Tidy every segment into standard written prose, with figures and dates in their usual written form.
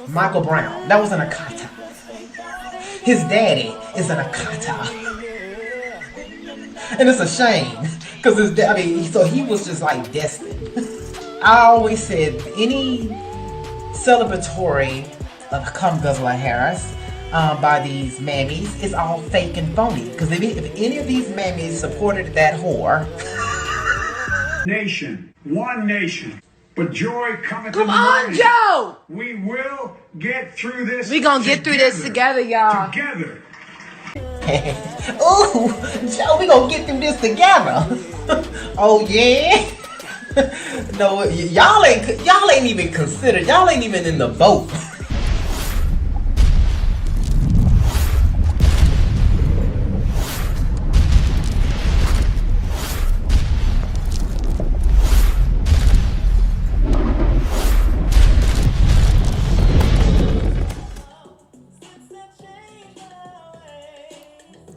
Michael Brown, that was an Akata. His daddy is an Akata. And it's a shame, because his dad, so he was just like destined. I always said any celebratory come Guzzler Harris by these mammies is all fake and phony. Because if any of these mammies supported that whore. Nation, one nation, but joy cometh in the Come on, morning. Joe! We will get through this. We gonna get through this together, y'all. Together. Ooh, Joe, we gonna get through this together. Oh yeah. No, y'all ain't even considered. Y'all ain't even in the vote.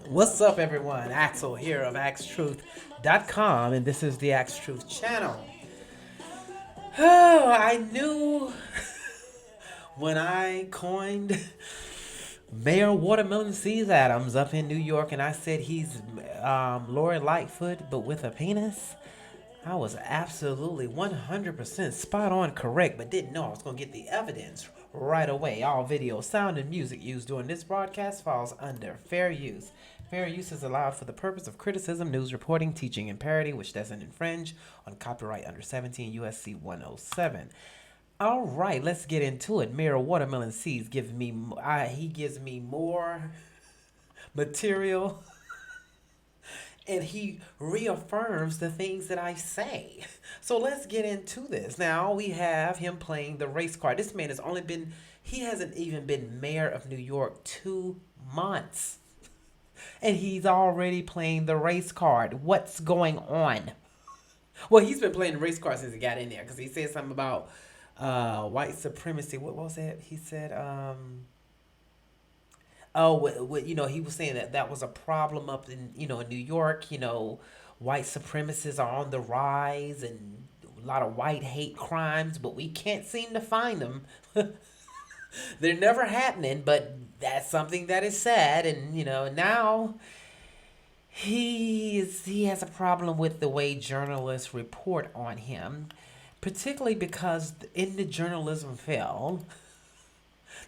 What's up, everyone? Axel here of Axetruth.com, and this is the Axetruth channel. Oh, I knew when I coined Mayor Watermelon Sees Adams up in New York, and I said he's Lori Lightfoot, but with a penis. I was absolutely 100% spot on correct, but didn't know I was going to get the evidence right away. All video, sound, and music used during this broadcast falls under fair use. Fair use is allowed for the purpose of criticism, news reporting, teaching, and parody, which doesn't infringe on copyright under 17 U.S.C. 107. All right, let's get into it. Mayor Watermelon Seeds gives me more material, and he reaffirms the things that I say. So let's get into this. Now we have him playing the race card. This man he hasn't even been mayor of New York 2 months. And he's already playing the race card. What's going on? Well, he's been playing the race card since he got in there, because he said something about white supremacy. What was that? He said, he was saying that was a problem up in, in New York. White supremacists are on the rise and a lot of white hate crimes, but we can't seem to find them. They're never happening, but that's something that is sad. And, now he has a problem with the way journalists report on him, particularly because in the journalism field,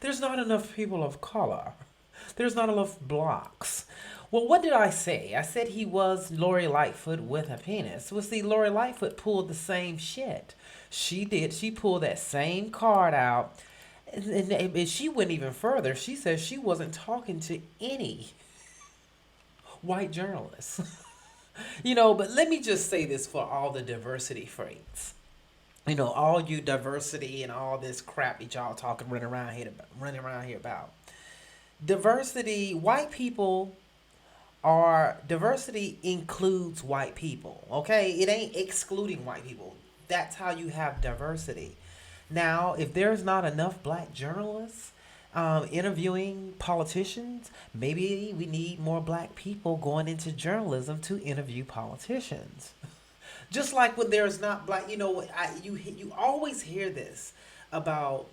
there's not enough people of color. There's not enough blacks. Well, what did I say? I said he was Lori Lightfoot with a penis. Well, see, Lori Lightfoot pulled the same shit. She did. She pulled that same card out. And she went even further. She says she wasn't talking to any white journalists. But let me just say this for all the diversity freaks. All you diversity and all this crap that y'all running around here about. Diversity, diversity includes white people, okay? It ain't excluding white people. That's how you have diversity. Now, if there's not enough black journalists interviewing politicians, maybe we need more black people going into journalism to interview politicians. Just like when there's not black, you always hear this about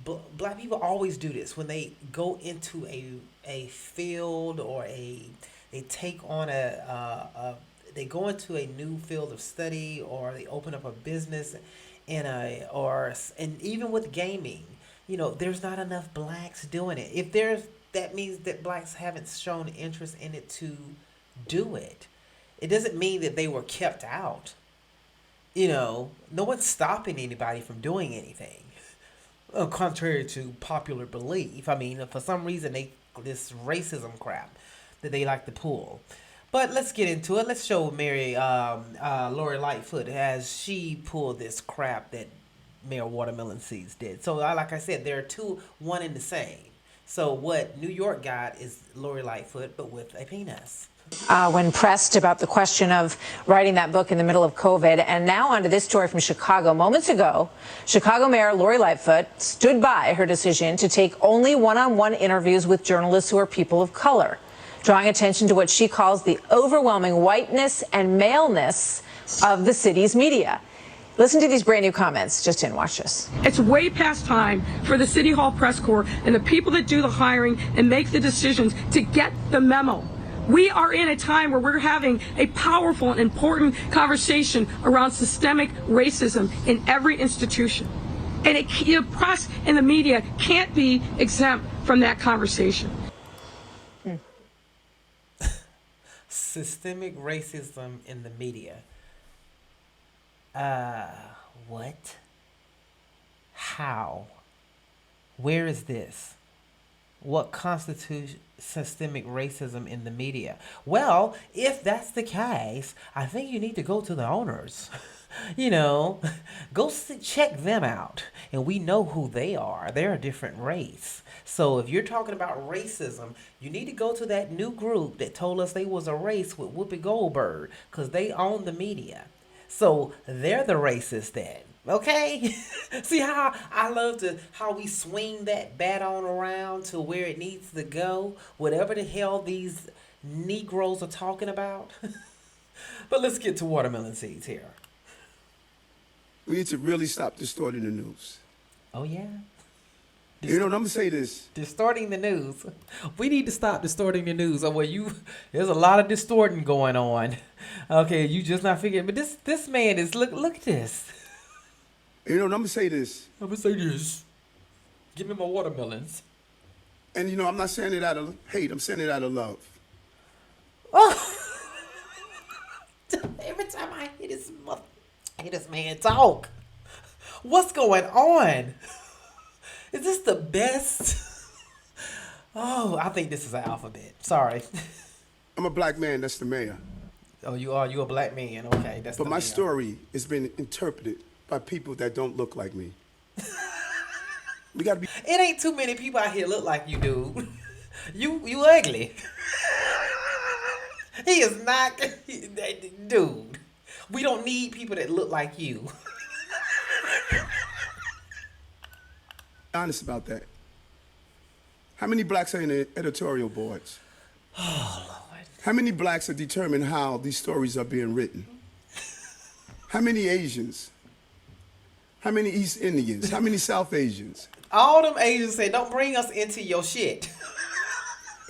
black people. Always do this when they go into a field, or they take on they go into a new field of study, or they open up a business. And even with gaming, there's not enough blacks doing it. That means that blacks haven't shown interest in it to do it. It doesn't mean that they were kept out. No one's stopping anybody from doing anything, contrary to popular belief. For some reason, this racism crap that they like to pull. But let's get into it. Let's show Lori Lightfoot as she pulled this crap that Mayor Watermelon Seeds did. So like I said, there are two, one and the same. So what New York got is Lori Lightfoot, but with a penis. When pressed about the question of writing that book in the middle of COVID. And now onto this story from Chicago. Moments ago, Chicago Mayor Lori Lightfoot stood by her decision to take only one-on-one interviews with journalists who are people of color, drawing attention to what she calls the overwhelming whiteness and maleness of the city's media. Listen to these brand new comments. Just in, watch this. It's way past time for the City Hall press corps and the people that do the hiring and make the decisions to get the memo. We are in a time where we're having a powerful and important conversation around systemic racism in every institution. And the press and the media can't be exempt from that conversation. Systemic racism in the media. What? How? Where is this? What constitutes systemic racism in the media? Well, if that's the case, I think you need to go to the owners. Go check them out. And we know who they are. They're a different race. So if you're talking about racism, you need to go to that new group that told us they was a race with Whoopi Goldberg, because they own the media. So they're the racist then. Okay? See how I love how we swing that baton around to where it needs to go, whatever the hell these Negroes are talking about. But let's get to watermelon seeds here. We need to really stop distorting the news. Oh, yeah? I'm going to say this. Distorting the news. We need to stop distorting the news. There's a lot of distorting going on. Okay, you just not figuring. But this man is, look at this. I'm going to say this. I'm going to say this. Give me my watermelons. And, I'm not saying it out of hate. I'm saying it out of love. Oh. Every time I hear this man talk, what's going on? Is this the best? Oh, I think this is an alphabet. Sorry. I'm a black man. That's the mayor. Oh, you are? You a black man. Okay. But my story has been interpreted by people that don't look like me. We got to be. It ain't too many people out here look like you, dude. You ugly. He is not. Dude. We don't need people that look like you. Honest about that. How many blacks are in the editorial boards? Oh, Lord. How many blacks are determining how these stories are being written? How many Asians? How many East Indians? How many South Asians? All them Asians say, don't bring us into your shit.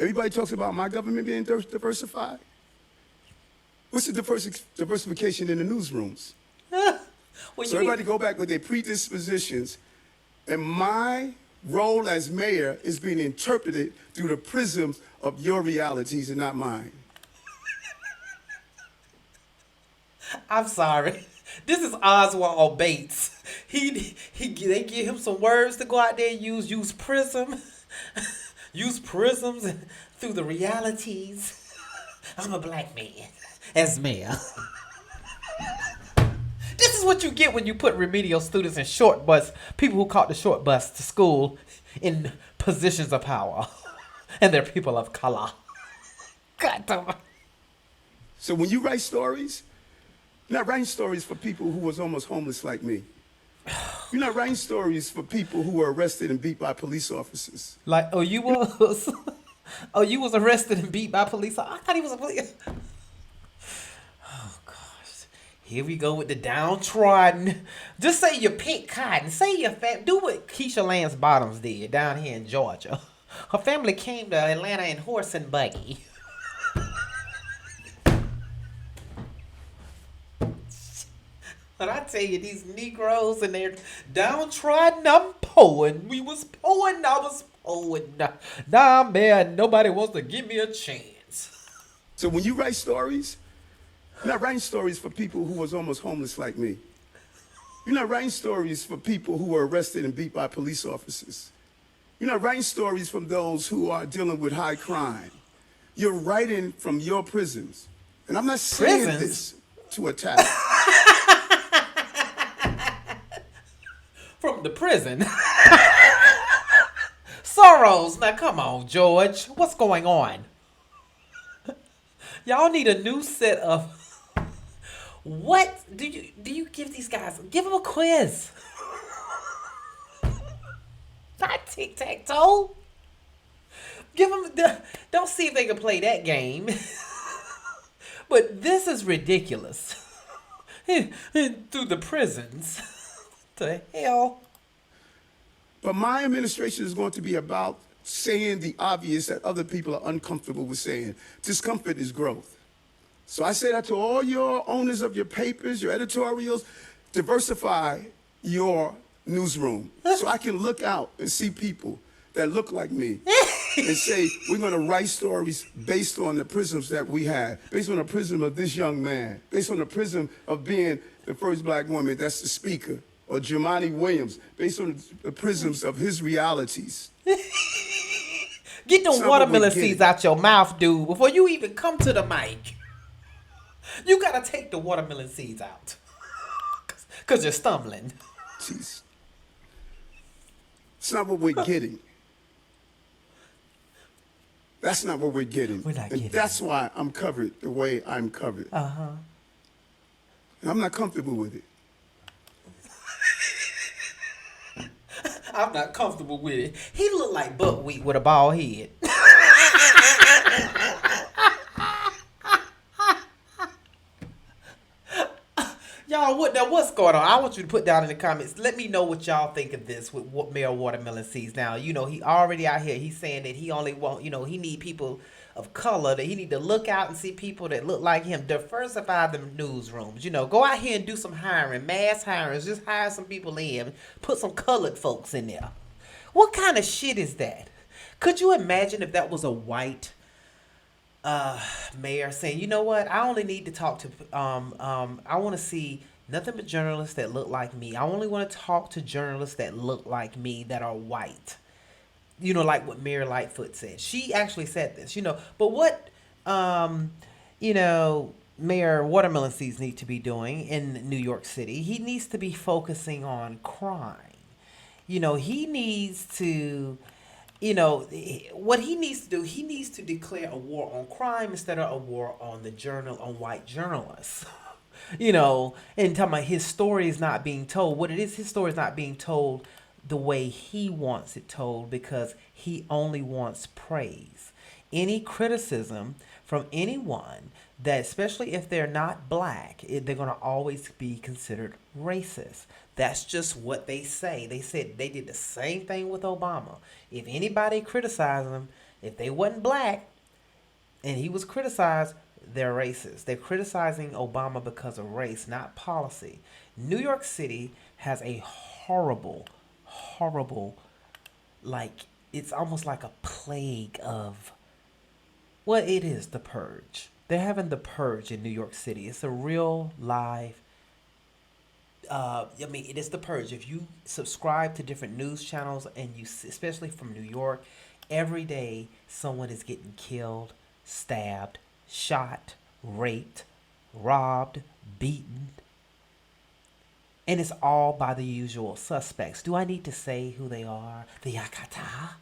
Everybody talks about my government being diversified. What's the diversification in the newsrooms? So everybody go back with their predispositions. And my role as mayor is being interpreted through the prisms of your realities and not mine. I'm sorry. This is Oswald Bates. They give him some words to go out there and use prism. Use prisms through the realities. I'm a black man as mayor. This is what you get when you put remedial students in short bus, people who caught the short bus to school in positions of power. And they're people of color. God damn it. So when you write stories, you're not writing stories for people who was almost homeless like me. You're not writing stories for people who were arrested and beat by police officers. You was arrested and beat by police. I thought he was a police. Oh, gosh. Here we go with the downtrodden. Just say you pick cotton. Say your do what Keisha Lance Bottoms did down here in Georgia. Her family came to Atlanta in horse and buggy. But I tell you, these Negroes and they're downtrodden, I'm poing. We was poing, I was poing. Nah, man, nobody wants to give me a chance. So when you write stories, you're not writing stories for people who was almost homeless like me. You're not writing stories for people who were arrested and beat by police officers. You're not writing stories from those who are dealing with high crime. You're writing from your prisons. And I'm not saying this to attack. From the prison. Sorrows. Now come on, George. What's going on? Y'all need a new set of... What do you give these guys? Give them a quiz. Not tic-tac-toe. Give them... Don't see if they can play that game. But this is ridiculous. through the prisons. The hell? But my administration is going to be about saying the obvious that other people are uncomfortable with saying. Discomfort is growth. So I say that to all your owners of your papers, your editorials, diversify your newsroom so I can look out and see people that look like me and say, we're going to write stories based on the prisms that we have, based on the prism of this young man, based on the prism of being the first black woman that's the speaker, or Jumaane Williams, based on the prisms of his realities. Get them That's not watermelon what we're seeds getting. out your mouth, dude, before you even come to the mic. You gotta take the watermelon seeds out. Because you're stumbling. Jeez. It's not what we're getting. That's not what we're getting. We're not and getting that's why I'm covered the way I'm covered. Uh-huh. And I'm not comfortable with it. I'm not comfortable with it. He looked like buckwheat with a bald head. Y'all, what's going on? I want you to put down in the comments. Let me know what y'all think of this with what Mayor Watermelon sees now. You know, he already out here. He's saying that he only want, he need people of color. That he need to look out and see people that look like him. Diversify the newsrooms. Go out here and do some hiring, mass hiring. Just hire some people in. Put some colored folks in there. What kind of shit is that? Could you imagine if that was a white mayor saying, you know what, I only need to talk to I want to see nothing but journalists that look like me. I only want to talk to journalists that look like me, that are white. Like what Mayor Lightfoot said. She actually said this, but what Mayor Watermelon Seeds need to be doing in New York City, he needs to be focusing on crime. He needs to what he needs to do, he needs to declare a war on crime instead of a war on on white journalists. And talking about his story is not being told. What it is, his story is not being told the way he wants it told, because he only wants praise. Any criticism from anyone, that especially if they're not black, they're going to always be considered racist. That's just what they say. They said they did the same thing with Obama. If anybody criticized him, if they wasn't black and he was criticized, they're racist. They're criticizing Obama because of race, not policy. New York City has a horrible, it's almost like a plague of, well, it is the purge. They're having the purge in New York City. It's a real live, it is the purge. If you subscribe to different news channels, and especially from New York, every day someone is getting killed, stabbed, shot, raped, robbed, beaten. And it's all by the usual suspects. Do I need to say who they are? The Yakata?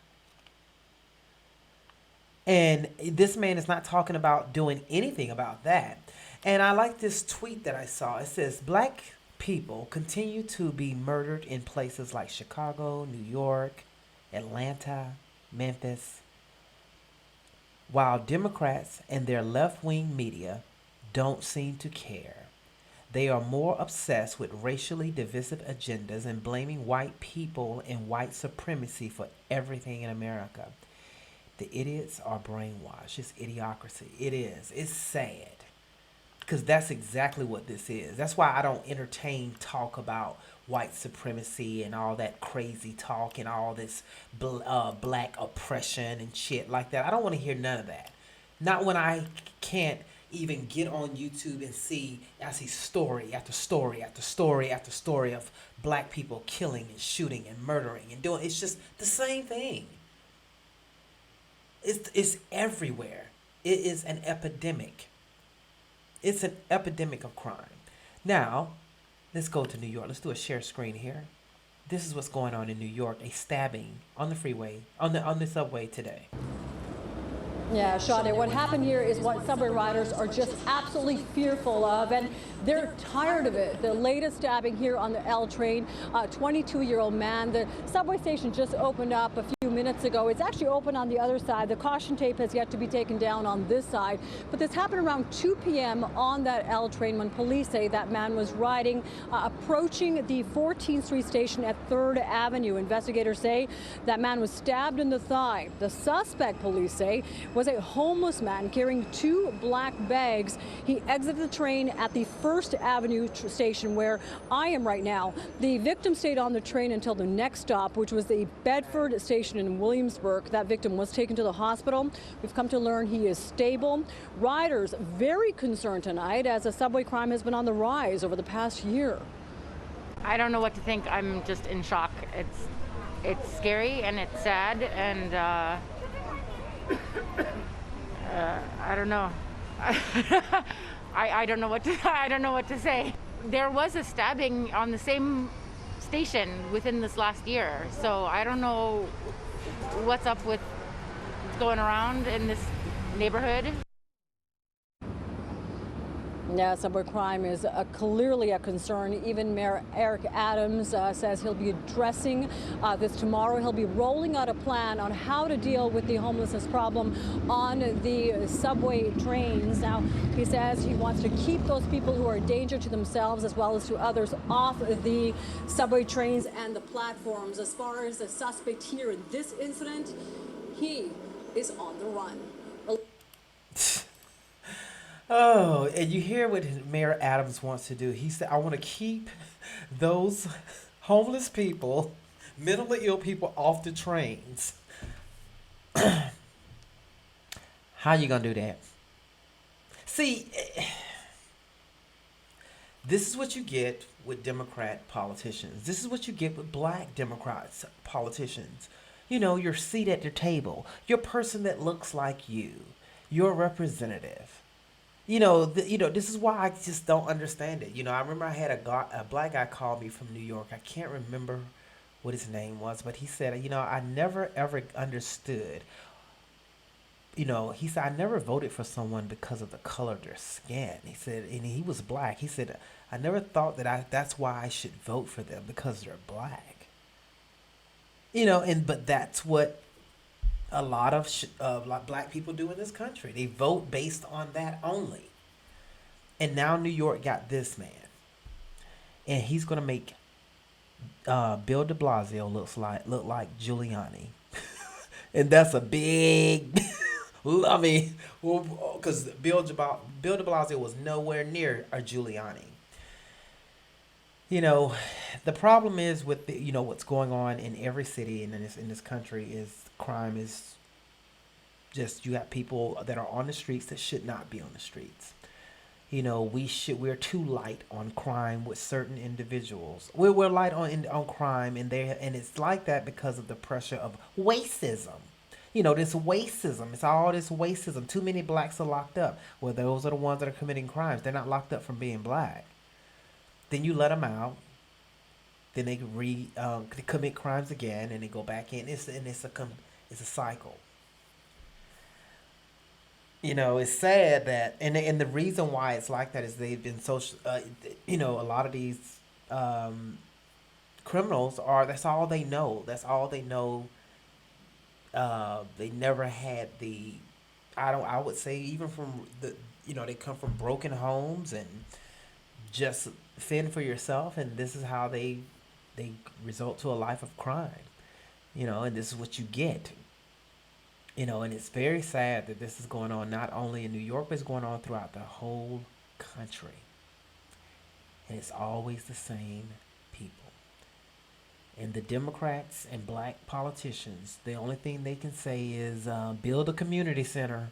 And this man is not talking about doing anything about that. And I like this tweet that I saw. It says, black people continue to be murdered in places like Chicago, New York, Atlanta, Memphis, while Democrats and their left-wing media don't seem to care. They are more obsessed with racially divisive agendas and blaming white people and white supremacy for everything in America. The idiots are brainwashed. It's idiocracy. It is. It's sad. Because that's exactly what this is. That's why I don't entertain talk about white supremacy and all that crazy talk and all this black oppression and shit like that. I don't want to hear none of that. Not when I can't even get on YouTube and I see story after story after story after story of black people killing and shooting and murdering and doing. It's just the same thing. It's everywhere. It is an epidemic. It's an epidemic of crime. Now, let's go to New York. Let's do a share screen here. This is what's going on in New York. A stabbing on the freeway, on the subway today. Yeah, Sade, what happened here is what subway riders are just absolutely fearful of, and they're tired of it. The latest stabbing here on the L train, a 22-year-old man. The subway station just opened up a few minutes ago. It's actually open on the other side. The caution tape has yet to be taken down on this side. But this happened around 2 p.m. on that L train when police say that man was riding, approaching the 14th Street station at 3rd Avenue. Investigators say that man was stabbed in the thigh. The suspect, police say, was a homeless man carrying 2 black bags. He exited the train at the 1st Avenue station where I am right now. The victim stayed on the train until the next stop, which was the Bedford station in Williamsburg. That victim was taken to the hospital. We've come to learn he is stable. Riders very concerned tonight as a subway crime has been on the rise over the past year. I don't know what to think. I'm just in shock. It's scary and it's sad, and I don't know. I don't know what to say. There was a stabbing on the same station within this last year, so I don't know what's up with what's going around in this neighborhood. Yeah, subway crime is clearly a concern. Even Mayor Eric Adams says he'll be addressing this tomorrow. He'll be rolling out a plan on how to deal with the homelessness problem on the subway trains. Now, he says he wants to keep those people who are a danger to themselves as well as to others off the subway trains and the platforms. As far as the suspect here in this incident, he is on the run. Oh, and you hear what Mayor Adams wants to do. He said, I want to keep those homeless people, mentally ill people off the trains. How you going to do that? See, this is what you get with Democrat politicians. This is what you get with black Democrats politicians. You know, your seat at the table, your person that looks like you, your representative. This is why I just don't understand it. I remember I had a black guy call me from New York. I can't remember what his name was, but he said, I never ever understood. He said, I never voted for someone because of the color of their skin. He said, and he was black. He said, I never thought that's why I should vote for them, because they're black. But that's what a lot of black people do in this country. They vote based on that only. And now New York got this man, and he's gonna make Bill De Blasio look like Giuliani, and that's a big because Bill De Blasio was nowhere near a Giuliani. The problem is with what's going on in every city in this country is crime is just, you got people that are on the streets that should not be on the streets. We're too light on crime with certain individuals. We're light on crime, and it's like that because of the pressure of racism. This racism. It's all this racism. Too many blacks are locked up. Well, those are the ones that are committing crimes. They're not locked up from being black. Then you let them out. Then they commit crimes again, and they go back in. It's a cycle. It's sad that, and the reason why it's like that is they've been a lot of these criminals that's all they know. That's all they know. They never had I would say even from they come from broken homes and just fend for yourself, and this is how they result to a life of crime. And this is what you get. And it's very sad that this is going on not only in New York, but it's going on throughout the whole country. And it's always the same people. And the Democrats and black politicians, the only thing they can say is build a community center.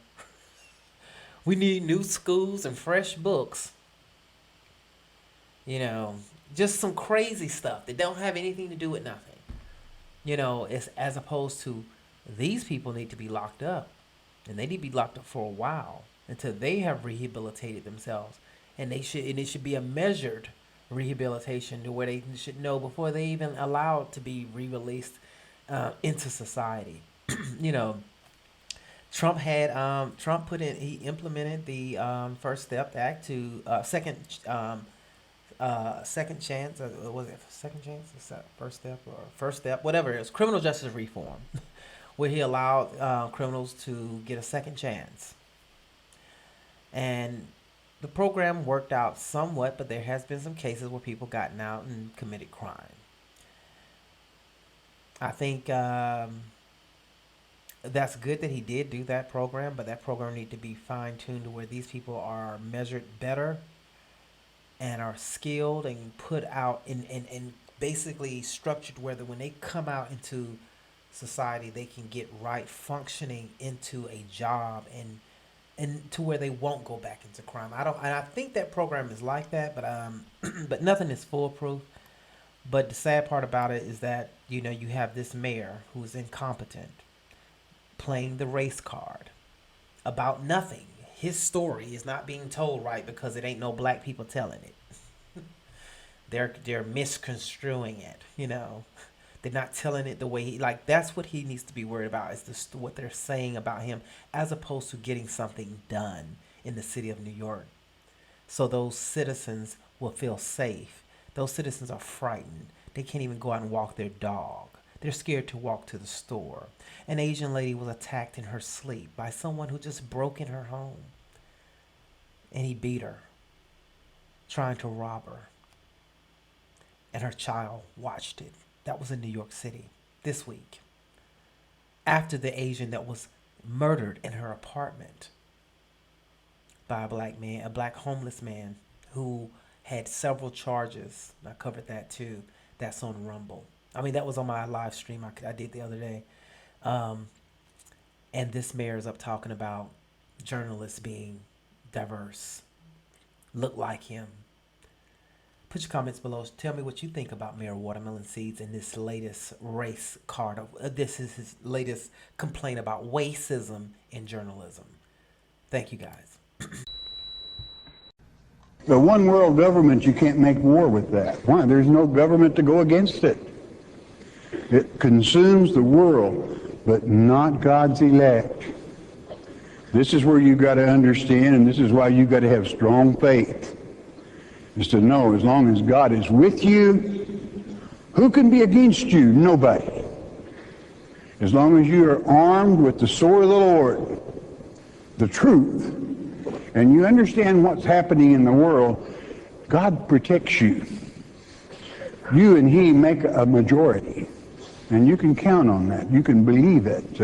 We need new schools and fresh books. Just some crazy stuff that don't have anything to do with nothing. It's as opposed to these people need to be locked up, and they need to be locked up for a while until they have rehabilitated themselves, and it should be a measured rehabilitation to where they should know before they even allowed to be re-released into society. He implemented the First Step Act to second chance. Was it second chance? Is that first step or first step? Whatever it is, criminal justice reform, where he allowed criminals to get a second chance. And the program worked out somewhat, but there has been some cases where people gotten out and committed crime. I think that's good that he did do that program, but that program need to be fine-tuned to where these people are measured better and are skilled and put out and basically structured where when they come out into society, they can get right functioning into a job and to where they won't go back into crime. I think that program is like that, but but nothing is foolproof. But the sad part about it is that, you know, you have this mayor who is incompetent, playing the race card about nothing. His story is not being told right because it ain't no black people telling it. They're misconstruing it, you know. They're not telling it the way he, like, that's what he needs to be worried about, is what they're saying about him, as opposed to getting something done in the city of New York. So those citizens will feel safe. Those citizens are frightened. They can't even go out and walk their dog. They're scared to walk to the store. An Asian lady was attacked in her sleep by someone who just broke in her home. And he beat her, trying to rob her. And her child watched it. That was in New York City this week. After the Asian that was murdered in her apartment by a black homeless man who had several charges. I covered that too. That's on Rumble. I mean, that was on my live stream I did the other day. And this mayor is up talking about journalists being diverse, look like him. Put your comments below. Tell me what you think about Mayor Watermelon Seeds and this latest race card. This is his latest complaint about racism in journalism. Thank you, guys. The one world government, you can't make war with that. Why? There's no government to go against it. It consumes the world, but not God's elect. This is where you've got to understand, and this is why you've got to have strong faith, is to know as long as God is with you, who can be against you? Nobody. As long as you are armed with the sword of the Lord, the truth, and you understand what's happening in the world, God protects you. You and He make a majority, and you can count on that. You can believe it.